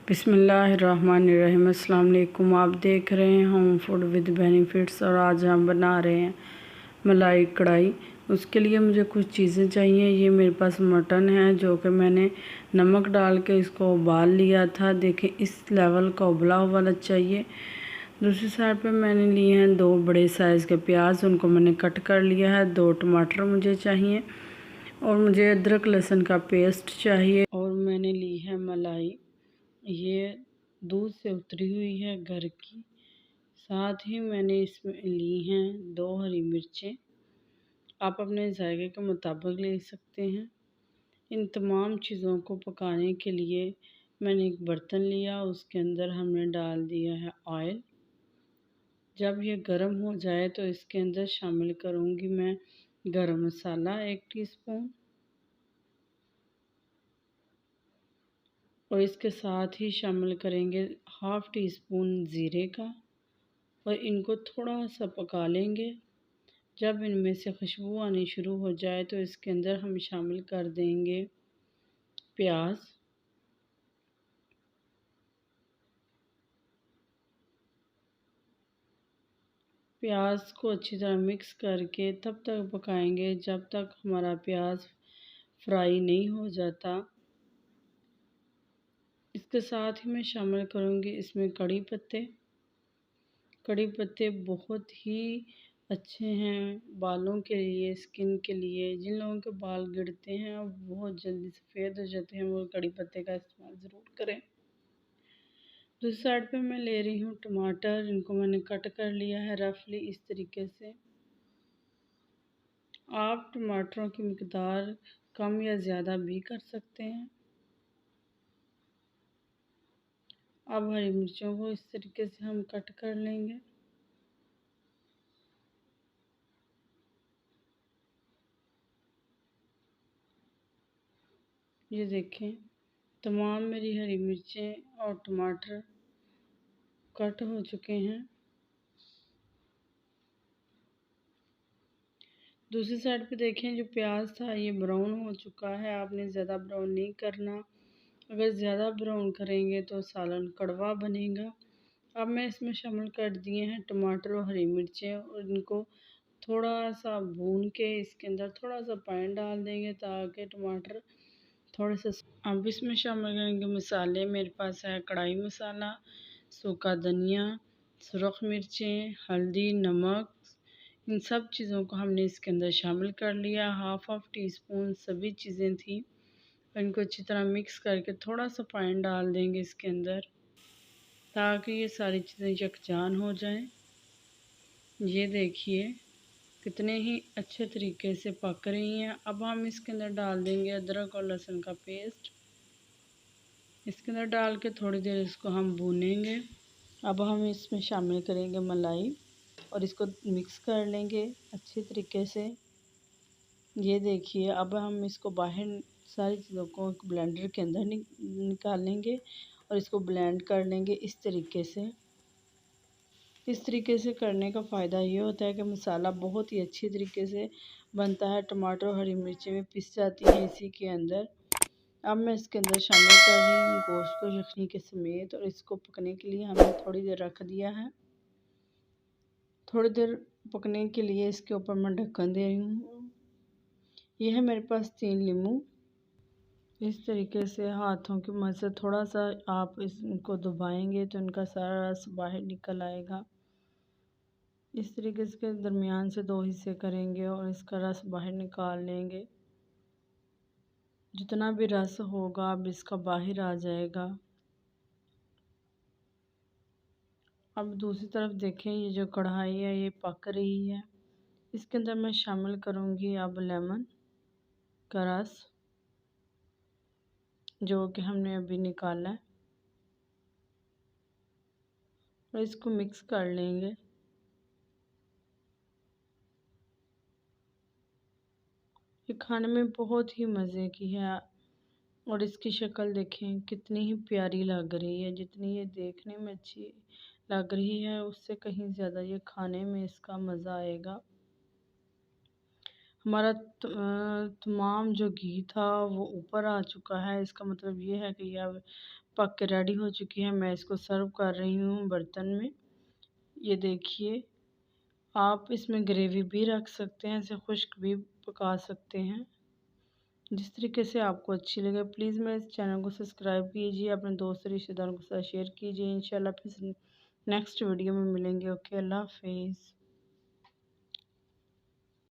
बिस्मिल्लाहिर्रहमानिर्रहीम। अस्सलाम वालेकुम। आप देख रहे हैं होम फूड विद बेनिफिट्स और आज हम बना रहे हैं मलाई कढ़ाई। उसके लिए मुझे कुछ चीज़ें चाहिए। ये मेरे पास मटन है जो कि मैंने नमक डाल के इसको उबाल लिया था। देखिए इस लेवल का उबला हुआ चाहिए। दूसरी साइड पे मैंने लिए हैं 2 बड़े साइज़ के प्याज, उनको मैंने कट कर लिया है। 2 टमाटर मुझे चाहिए और मुझे अदरक लहसुन का पेस्ट चाहिए। और मैंने ली है मलाई, ये दूध से उतरी हुई है घर की। साथ ही मैंने इसमें ली हैं 2 हरी मिर्चें, आप अपने जायके के मुताबिक ले सकते हैं। इन तमाम चीज़ों को पकाने के लिए मैंने एक बर्तन लिया, उसके अंदर हमने डाल दिया है ऑयल। जब ये गर्म हो जाए तो इसके अंदर शामिल करूँगी मैं गरम मसाला 1 टीस्पून और इसके साथ ही शामिल करेंगे हाफ़ टी स्पून ज़ीरे का और इनको थोड़ा सा पका लेंगे। जब इनमें से खुशबू आनी शुरू हो जाए तो इसके अंदर हम शामिल कर देंगे प्याज। प्याज को अच्छी तरह मिक्स करके तब तक पकाएंगे जब तक हमारा प्याज फ्राई नहीं हो जाता। इसके साथ ही मैं शामिल करूँगी इसमें कड़ी पत्ते। कड़ी पत्ते बहुत ही अच्छे हैं बालों के लिए, स्किन के लिए। जिन लोगों के बाल गिरते हैं और बहुत जल्दी सफ़ेद हो जाते हैं वो कड़ी पत्ते का इस्तेमाल ज़रूर करें। दूसरी साइड पे मैं ले रही हूँ टमाटर, इनको मैंने कट कर लिया है रफली इस तरीके से। आप टमाटरों की मिकदार कम या ज़्यादा भी कर सकते हैं। अब हरी मिर्चों को इस तरीके से हम कट कर लेंगे। ये देखें तमाम मेरी हरी मिर्चें और टमाटर कट हो चुके हैं। दूसरी साइड पे देखें जो प्याज था ये ब्राउन हो चुका है। आपने ज़्यादा ब्राउन नहीं करना, अगर ज़्यादा ब्राउन करेंगे तो सालन कड़वा बनेगा। अब मैं इसमें शामिल कर दिए हैं टमाटर और हरी मिर्चें और इनको थोड़ा सा भून के इसके अंदर थोड़ा सा पानी डाल देंगे ताकि टमाटर थोड़े से। अब इसमें शामिल करेंगे मसाले। मेरे पास है कढ़ाई मसाला, सूखा धनिया, सुरख मिर्चें, हल्दी, नमक। इन सब चीज़ों को हमने इसके अंदर शामिल कर लिया। हाफ़ टी स्पून सभी चीज़ें थी। इनको अच्छी तरह मिक्स करके थोड़ा सा पानी डाल देंगे इसके अंदर ताकि ये सारी चीज़ें यकजान हो जाएं। ये देखिए कितने ही अच्छे तरीके से पक रही हैं। अब हम इसके अंदर डाल देंगे अदरक और लहसुन का पेस्ट। इसके अंदर डाल के थोड़ी देर इसको हम भूनेंगे। अब हम इसमें शामिल करेंगे मलाई और इसको मिक्स कर लेंगे अच्छे तरीके से। ये देखिए अब हम इसको बाहर सारी चीज़ों को ब्लेंडर के अंदर निकाल लेंगे और इसको ब्लेंड कर लेंगे इस तरीके से। इस तरीके से करने का फ़ायदा ये होता है कि मसाला बहुत ही अच्छी तरीके से बनता है। टमाटर और हरी मिर्ची भी पिस जाती हैं इसी के अंदर। अब मैं इसके अंदर शामिल कर रही हूँ गोश्त को यखनी के समेत और इसको पकने के लिए हमने थोड़ी देर रख दिया है। थोड़ी देर पकने के लिए इसके ऊपर मैं ढक्कन दे रही हूँ। यह है मेरे पास 3 नींबू। इस तरीके से हाथों की मदद से थोड़ा सा आप इसको दबाएंगे तो इनका सारा रस बाहर निकल आएगा। इस तरीके से दरमियान से 2 हिस्से करेंगे और इसका रस बाहर निकाल लेंगे। जितना भी रस होगा अब इसका बाहर आ जाएगा। अब दूसरी तरफ देखें ये जो कढ़ाई है ये पक रही है। इसके अंदर मैं शामिल करूँगी अब लेमन का रस जो कि हमने अभी निकाला है और इसको मिक्स कर लेंगे। ये खाने में बहुत ही मज़े की है और इसकी शक्ल देखें कितनी ही प्यारी लग रही है। जितनी ये देखने में अच्छी लग रही है उससे कहीं ज़्यादा ये खाने में इसका मज़ा आएगा। हमारा तमाम जो घी था वो ऊपर आ चुका है। इसका मतलब ये है कि ये अब पक के रेडी हो चुकी है। मैं इसको सर्व कर रही हूँ बर्तन में। ये देखिए, आप इसमें ग्रेवी भी रख सकते हैं, इसे खुश्क भी पका सकते हैं, जिस तरीके से आपको अच्छी लगे। प्लीज़ मेरे इस चैनल को सब्सक्राइब कीजिए, अपने दोस्त रिश्तेदारों के साथ शेयर कीजिए। इंशाल्लाह फिर नेक्स्ट वीडियो में मिलेंगे। ओके, अल्लाह हाफिज़।